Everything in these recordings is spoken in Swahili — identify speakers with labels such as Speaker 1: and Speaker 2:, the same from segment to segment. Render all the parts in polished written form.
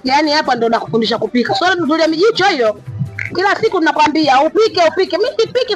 Speaker 1: Yaani hapa ndo nakufundisha kupika. Swala tutulia mijicho hiyo. Kila siku tunakwambia upike. Mimi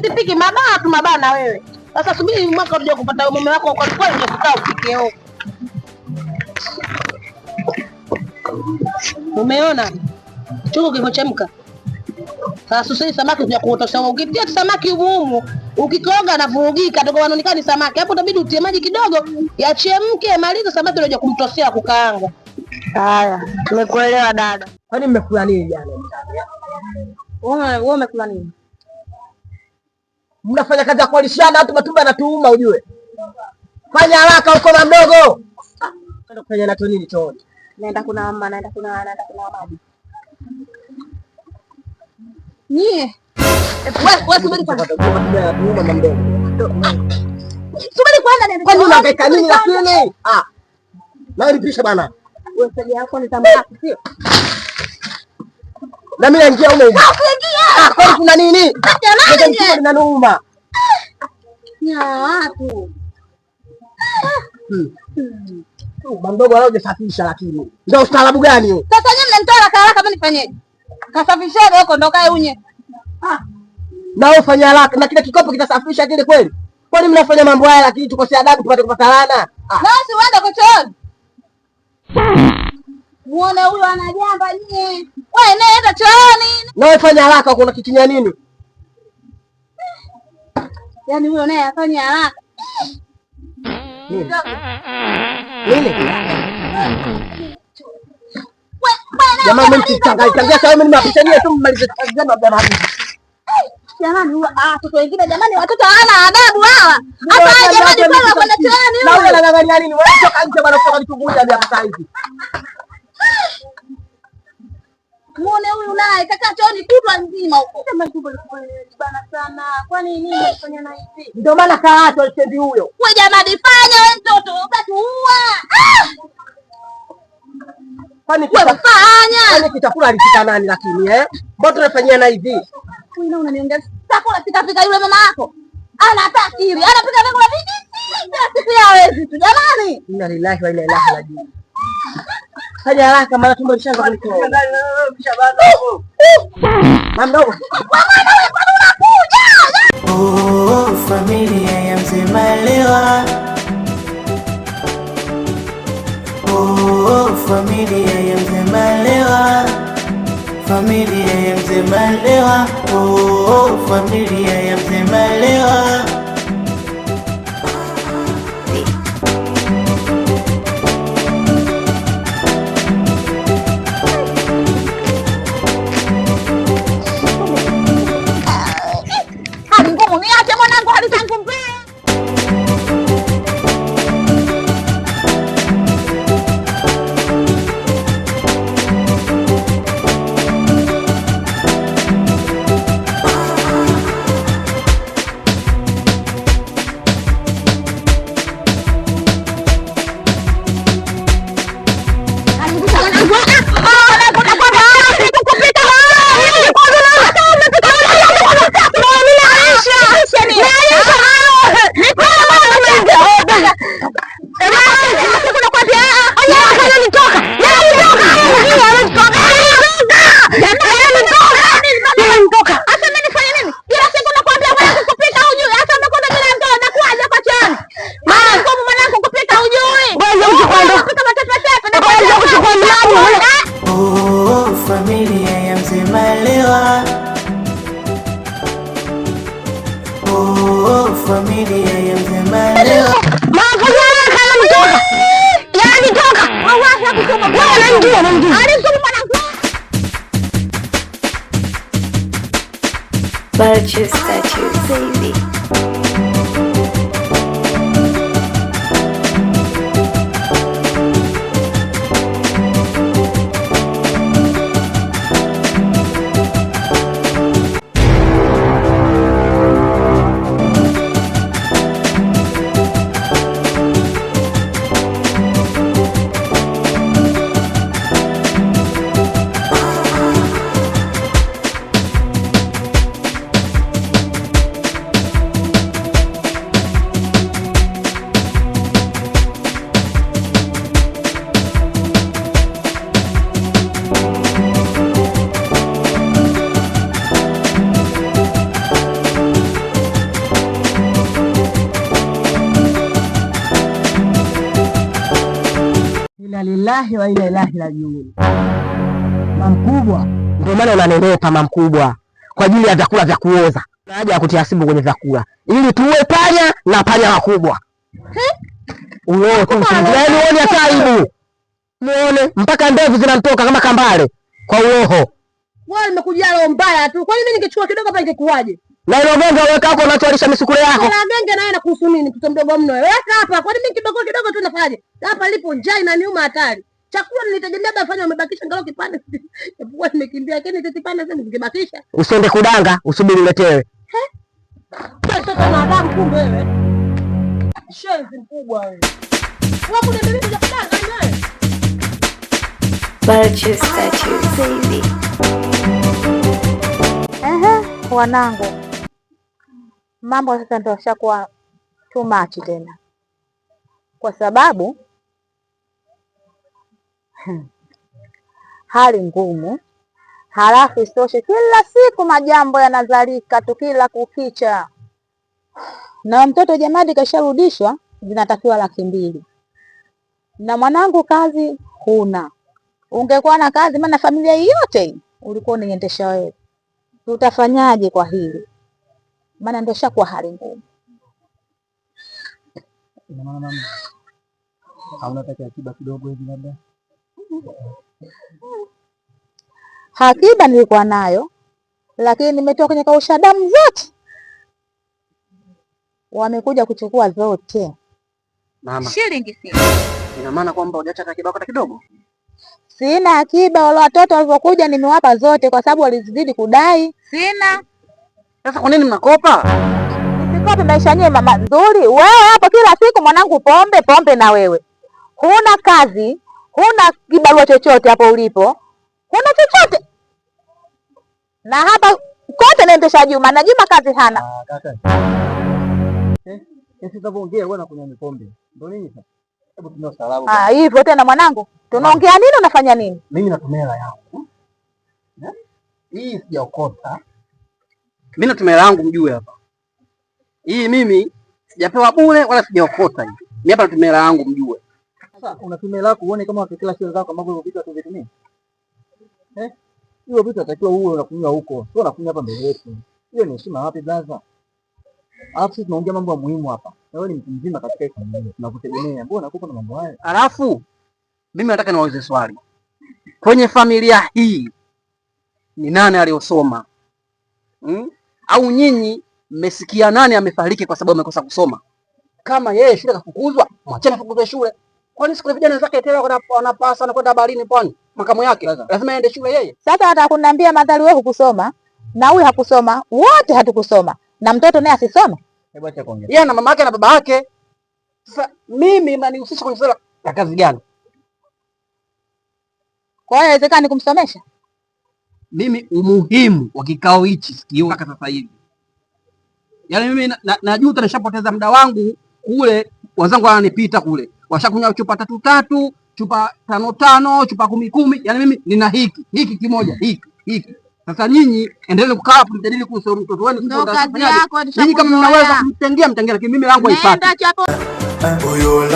Speaker 1: sipiki mabaya tu mabaya na wewe. Sasa subiri mwaka uje kupata mume wako kwa kweli ndio kukaa upike huko. Umeona? Chungu kivochemka. Sasa sasa samaki unakuja kuotosha. Ukitia samaki humu, ukikoga na vurugika ndio wanaonekana ni samaki. Hapo inabidi utie maji kidogo, yachemke, maliza samaki unakuja kumtosea kukaanga. Haya, nimekuelewa dada.
Speaker 2: Kwani mmekula nini jana?
Speaker 1: Wewe umekula nini?
Speaker 2: Mnafanya kazi ya kualishana watu matumbo yanatuuma ujue. Fanya haraka huko na mdogo. Kwenda kufanya nato nini chooni?
Speaker 1: Naenda kuna maji. Wewe subiri kwanza.
Speaker 2: Mama mdogo.
Speaker 1: Subiri kwanza nenda.
Speaker 2: Kwani unahangaika nini lakini? Na nipisha bana.
Speaker 1: Wewe sasa yako ni tamaki sio?
Speaker 2: Na mimi naingia huko hivi.
Speaker 1: Nakuingia.
Speaker 2: Kwani kuna nini?
Speaker 1: Jamani
Speaker 2: linaniuma.
Speaker 1: Ya watu.
Speaker 2: Mama mdogo anaje safisha lakini. Ndio ustaarabu gani huo?
Speaker 1: Sasa nyinyi mnanitoa haraka mimi nifanyeje? Kasafisheni huko ndo kae unye.
Speaker 2: Na wewe fanya haraka na kile kikopo kitasafisha kile kweli? Kwani mnafanya mambo haya lakini tukosea adabu tupate kupata laana?
Speaker 1: Basi uende kwa chooni. Muone huyo anajamba nyie. Wewe nenda chooni.
Speaker 2: Na wewe fanya haraka kuna kikinya nini?
Speaker 1: Yaani huyo naye afanya haraka.
Speaker 2: Nini? Jamaa mmenichangia sasa mimi nimapishania tu mmalize kazi zenu bwana hapo.
Speaker 1: Jamani watoto wengine jamani watoto hawana adabu hawa. Hata jamani kwa kwenda chooni huyo.
Speaker 2: Na wewe unang'ang'ania nini? Wewe toka nje bwana kutoka kitunguja hadi hapa hivi.
Speaker 1: Muone huyu naye kaka chooni kutwa nzima huko. Kama tumbo bana sana. Kwani nini unafanya na hivi?
Speaker 2: Ndio maana kaato alisendi huyo.
Speaker 1: Wewe jamani fanya wewe mtoto utatuua.
Speaker 2: Kwani
Speaker 1: fanya.
Speaker 2: Kitakula alifika nani lakini mbona tunafanyia na hivi?
Speaker 1: Wewe unaniongea chakula kitafika yule mama yako. Ana akili. Anapika vyakula vingi. Sisi hawezi tu jamani.
Speaker 2: Inna lillahi wa inna ilaihi rajiun. Fanya haraka maana tumbo lishaanza kunitoa. Mama mdogo.
Speaker 3: Oh, familia ya Mzee Malewa. Oh, familia ya Mzee Malewa. Familia ya Mzee Malewa. Oh, familia ya Mzee Malewa.
Speaker 4: Purchase statues, baby.
Speaker 2: Inna lillahi wa inna ilaihi rajiun. Mamkubwa, ndio maana unanenepa mamkubwa, kwa ajili ya vyakula vya kuoza. Na haja ya kutia simu kwenye vyakula ili tuwe panya na panya wakubwa. Uone hata aibu. Muone mpaka ndevu zinamtoka kama kambale kwa uroho.
Speaker 1: Wewe nimekuja roho mbaya tu. Kwani mimi ningechukua kidogo hapa ingekuaje?
Speaker 2: Na ile genge weka hapo unatoalisha misukule yako.
Speaker 1: Na genge na wewe nakuhusu nini? Mtoto mdogo mno wewe. Weka hapa. Kwani mimi kidogo kidogo tu nafanyaje? Hapa lipo njaa inaniuma hatari. Chakula nilitegemea labda afanye umebakisha ngalo kipande. Epuka nimekimbia lakini kipande sasa ningebakisha.
Speaker 2: Usiende kudanga, usubiri uletewe.
Speaker 1: Sasa na adabu kumbe wewe. Shenzi mkubwa wewe. Wewe kuna mimi kuja kudanga wewe.
Speaker 4: Purchase statues, baby.
Speaker 5: Wanangu, mambo sasa ndio yashakuwa too much tena, kwa sababu hali ngumu, halafu isitoshe kila siku majambo yanazalika tu kila kukicha, na mtoto Jamadi kasharudishwa, zinatakiwa 200,000 na mwanangu kazi huna. Ungekuwa na kazi, maana familia yote hii ulikuwa uniendesha wewe. Tutafanyaje kwa hili? Maana ndio shakuwa hali ngumu.
Speaker 2: Ina maana mama, hauna taka akiba kidogo hivi labda?
Speaker 5: Akiba nilikuwa nayo, lakini nimetoka kwenye kausha damu zote. Wamekuja kuchukua zote.
Speaker 2: Mama,
Speaker 5: shilingi sina.
Speaker 2: Ina maana kwamba hujaacha akiba hata kidogo?
Speaker 5: Sina akiba, wale watoto walivyokuja nimewapa zote kwa sababu walizidi kudai. Sina.
Speaker 2: Sasa kwa nini mnakopa?
Speaker 5: Nisikope maisha yenyewe mama nzuri. Wewe hapo kila siku mwanangu pombe na wewe. Huna kazi, huna kibarua chochote hapo ulipo. Huna chochote. Na hapa kote naendesha Juma na Juma kazi hana.
Speaker 2: Kaka. Sisi tunaongea wewe na kunywa pombe. Ndio nini sasa? Hebu tunao salamu.
Speaker 5: Hivyo tena mwanangu. Tunaongea nini unafanya nini?
Speaker 2: Mimi natumia hela yangu. Hii sijaokota. Mimi natumia hela yangu mjue hapa. Hii mimi sijapewa bure wala sijaokota hii. Mimi hapa natumia hela yangu mjue. Sasa unatumia hela yako uone kama wakikila shule zako ambavyo vitu hatuvitumii. Hiyo vitu atakiwa uwe unakunywa huko. Sio unakunywa hapa mbele yetu. Hiyo ni heshima wapi blaza? Alafu sisi tunaongea mambo muhimu hapa. Na wewe ni mtu mzima katika hii familia. Tunakutegemea. Mbona unakupa na mambo haya? Alafu mimi nataka niwaulize swali. Kwenye familia hii ni nani aliyosoma? Au nyinyi mmesikia nani amefariki kwa sababu amekosa kusoma? Kama yeye shule kafukuzwa, mwacheni afukuzwe shule. Kwani siku vijana zake tena wanapasa na kwenda baharini pwani? Makamu yake lazima aende shule yeye.
Speaker 5: Sasa hata kuniambia madhali wewe hukusoma na huyu hakusoma, wote hatukusoma. Na mtoto naye asisome?
Speaker 2: Hebu acha kuongea. Yeye na mama yake na baba yake. Sasa mimi mnanihusisha kwenye swala la kazi gani?
Speaker 5: Kwa hiyo haiwezekani kumsomesha?
Speaker 2: Mimi umuhimu wa kikao hichi sikio mpaka sasa hivi. Yaani mimi najuta nishapoteza muda wangu kule, wazangu wananipita kule. Washakunywa chupa 3, chupa 5, chupa 10. Yaani mimi nina hiki kimoja, hiki. Sasa nyinyi endelee kukaa hapo mjadili kuhusu mtoto wenu. Nyinyi kama mnaweza mtengia, lakini mimi langu haipati.
Speaker 3: Huyo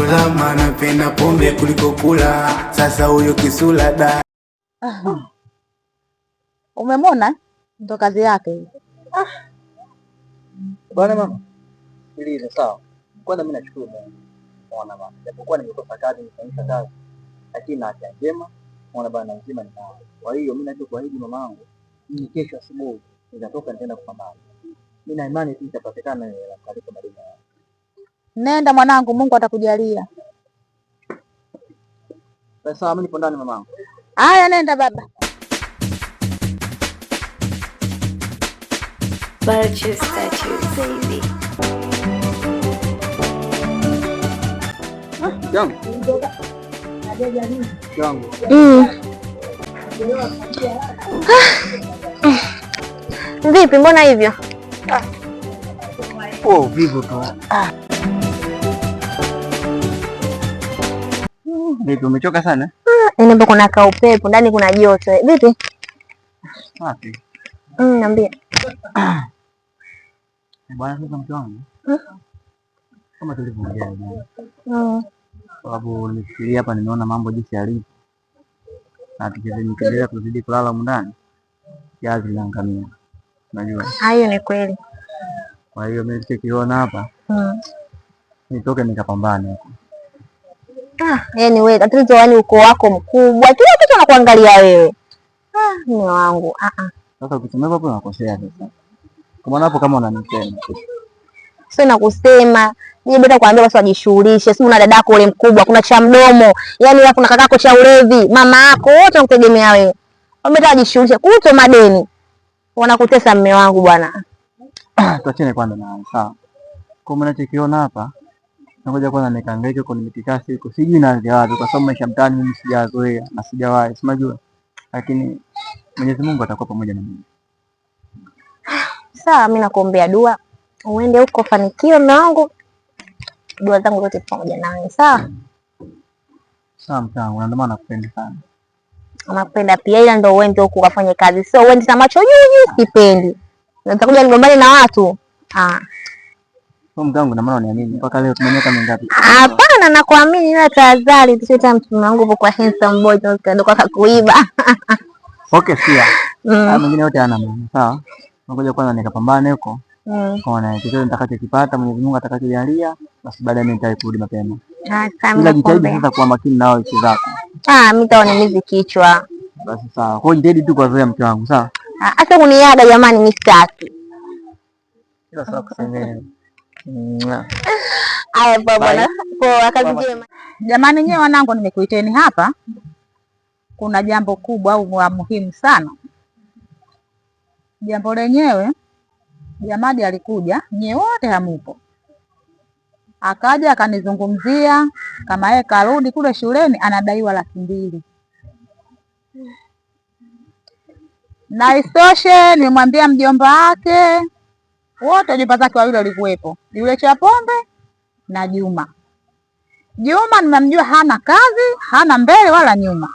Speaker 3: lama anapenda pombe kuliko kula. Sasa huyo kisula da.
Speaker 5: Umemwona? Ndo kazi yake hiyo.
Speaker 2: Bwana mama. Sikiliza sawa. Kwanza mimi nashukuru Mungu. Muona mama. Japokuwa nimekosa kazi, nimefanyisha kazi. Lakini na afya njema, muona bwana mzima ni nao. Kwa hiyo mimi nachokuahidi mamangu, ni kesho asubuhi nitatoka nitaenda kupambana. Mimi na imani tu itapatikana ile katika madini.
Speaker 5: Nenda mwanangu, Mungu atakujalia.
Speaker 2: Sasa mimi nipo ndani mamangu.
Speaker 5: Haya nenda baba.
Speaker 4: Purchase statues, baby.
Speaker 2: Yangu. Yangu.
Speaker 5: Vipi, mbona hivyo?
Speaker 2: Vivo tu. Vipi, umechoka sana?
Speaker 5: Nipo kuna kaupepo, ndani kuna joto. Vipi?
Speaker 2: Wapi?
Speaker 5: Niambie.
Speaker 2: Bwana sasa mke wangu. Kama tulivyoongea jana. sababu nifikiria hapa, nimeona mambo jinsi yalivyo, na tukiendelea kuzidi kulala humu ndani jazi linaangamia, unajua.
Speaker 5: Hayo ni kweli.
Speaker 2: Kwa hiyo mimi nikiona hapa nitoke nikapambane huko.
Speaker 5: Yaani wewe tatizo, yani uko wako mkubwa, kila kitu anakuangalia wewe. Mume wangu.
Speaker 2: Sasa ukisema hapo unakosea sasa. Kwa maana hapo kama unanisema.
Speaker 5: Sio nakusema. Mimi bado nakwambia basi wajishughulishe. Si una dadako ule mkubwa, kuna cha mdomo. Yaani hapo kuna kakako cha ulevi, mama yako wote wanakutegemea wewe. Wameta wajishughulishe kuto madeni. Wanakutesa mume wangu bwana.
Speaker 2: Tuachane kwanza na sawa. Kwa maana nikiona hapa nakuja kwanza nikaangaike kwa mitikasi huko. Sijui naanza wapi kwa sababu maisha mtaani mimi sijazoea na sijawahi. Simajua. Lakini Mwenyezi Mungu atakuwa pamoja na mimi.
Speaker 5: Sawa, mimi nakuombea dua. Uende huko fanikiwe mume wangu. Dua zangu zote pamoja nawe, sawa?
Speaker 2: Sawa mtangu, ndio maana nakupenda sana.
Speaker 5: Nakupenda pia, ila ndio uende huko ukafanye kazi. Sio uende na macho juu, sipendi. Nitakuja nigombane na watu.
Speaker 2: Kwa mtangu na maana uniamini. Mpaka leo tumeniweka mingapi?
Speaker 5: Hapana, nakuamini, ila tahadhari tusite mtu wangu hapo kwa handsome boy ndio kwa kuiba.
Speaker 2: Okay, sia. Mwingine yote ana maana, sawa? Ngoja kwanza nikapambane huko. Ona kitu nitakachokipata Mwenyezi Mungu atakachojalia, basi baadaye mimi nitakurudi mapema. Ila jitahidi sasa kuwa makini nao hizo zako.
Speaker 5: Mimi taonimizi kichwa.
Speaker 2: Basi sawa. Kwa hiyo jitahidi tu kwa zoea mke wangu, sawa?
Speaker 5: Hata kuniaga jamani, mimi sitaki.
Speaker 2: Kila saa kusemea.
Speaker 5: Haya baba, kwa kazi njema.
Speaker 6: Jamani nyewe wanangu, nimekuiteni hapa. Kuna jambo kubwa au muhimu sana. Jambo lenyewe Jamadi alikuja, nyewe wote hamupo. Akaja akanizungumzia kama yeye karudi kule shuleni anadaiwa 200,000. Na isitoshe nimemwambia mjomba wake wote, wajomba zake wawili walikuwepo. Yule cha pombe na Juma. Juma nimemjua hana kazi, hana mbele wala nyuma.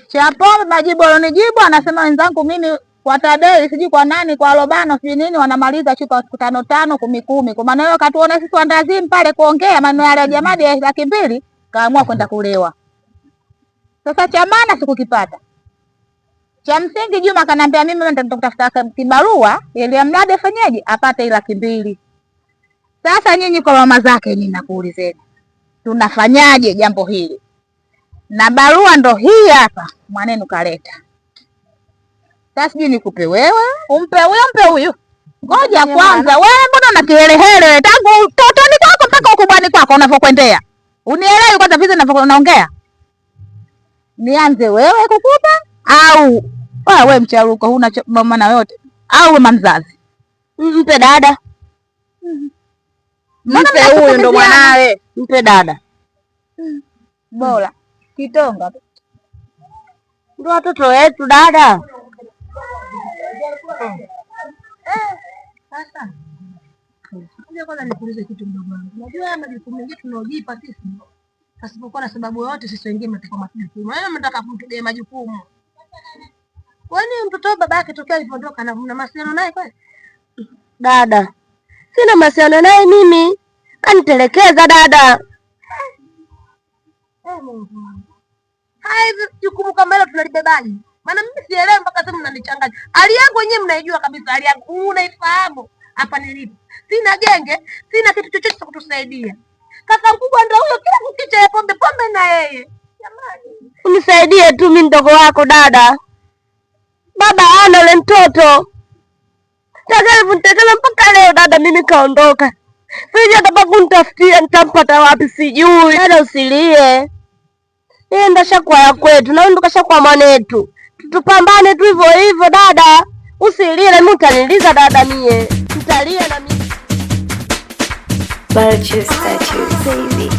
Speaker 6: Cha pombe majibu alonijibu anasema wenzangu mimi kwa Tadei sijui kwa nani kwa Robano sijui nini wanamaliza chupa 5 5 10 10. Kwa maana hiyo katuona sisi wandazimu pale kuongea maneno yale ya Jamadi ya 200,000, kaamua kwenda kulewa. Sasa cha maana sikukipata. Cha msingi Juma akaniambia mimi ndio nitakutafuta kibarua ili mradi afanyaje apate 200,000. Sasa nyinyi kwa mama zake nyinyi nakuulizeni. Tunafanyaje jambo hili? Na barua ndo hii hapa mwanenu kaleta. Sasa sijui nikupe wewe, umpe huyu. Ngoja kwanza, wewe mbona una kihelehele tangu utotoni kwako mpaka ukubwani kwako unavokwendea? Unielewi kwanza vile ninavyoongea? Nianze wewe kukupa au wewe mcharuko huna maana yote au mama mzazi?
Speaker 1: Mpe dada. Mpe huyu ndo mwanawe. Mpe dada.
Speaker 5: Bora kitonga.
Speaker 1: Ndio watoto wetu dada.
Speaker 6: Sasa. Ngoja kwanza nikuulize kitu mdogo wangu. Unajua haya majukumu mengi tunaojipa sisi. Pasipokuwa na sababu yoyote sisi wengine mtakuwa majukumu. Wewe mnataka kumtugea majukumu. Kwani mtoto baba yake tokea alipoondoka na mna mawasiliano naye kweli?
Speaker 1: Dada. Sina mawasiliano naye mimi. Kanitelekeza dada.
Speaker 6: Mungu wangu. Haya jukumu kama hilo tunalibebaje? Maana mimi sielewi mpaka sasa mnanichanganya. Hali yangu wenyewe mnaijua kabisa, hali yangu unaifahamu hapa nilipo. Sina genge, sina kitu chochote cha kutusaidia. Kaka mkubwa ndio huyo kila kukicha ya pombe na yeye. Jamani,
Speaker 1: unisaidie tu mimi mdogo wako dada. Baba ana yule mtoto. Nitakalo mpaka leo dada mimi kaondoka. Sije hata kunitafutia nitampata wapi sijui. Dada usilie. Yeye ndo shakwa ya kwetu na ndo kashakwa mwanetu. Tupambane tu hivyo hivyo dada. Usilie na mimi utaniliza dada mie. Nitalia na mimi.
Speaker 4: Purchase that you, baby.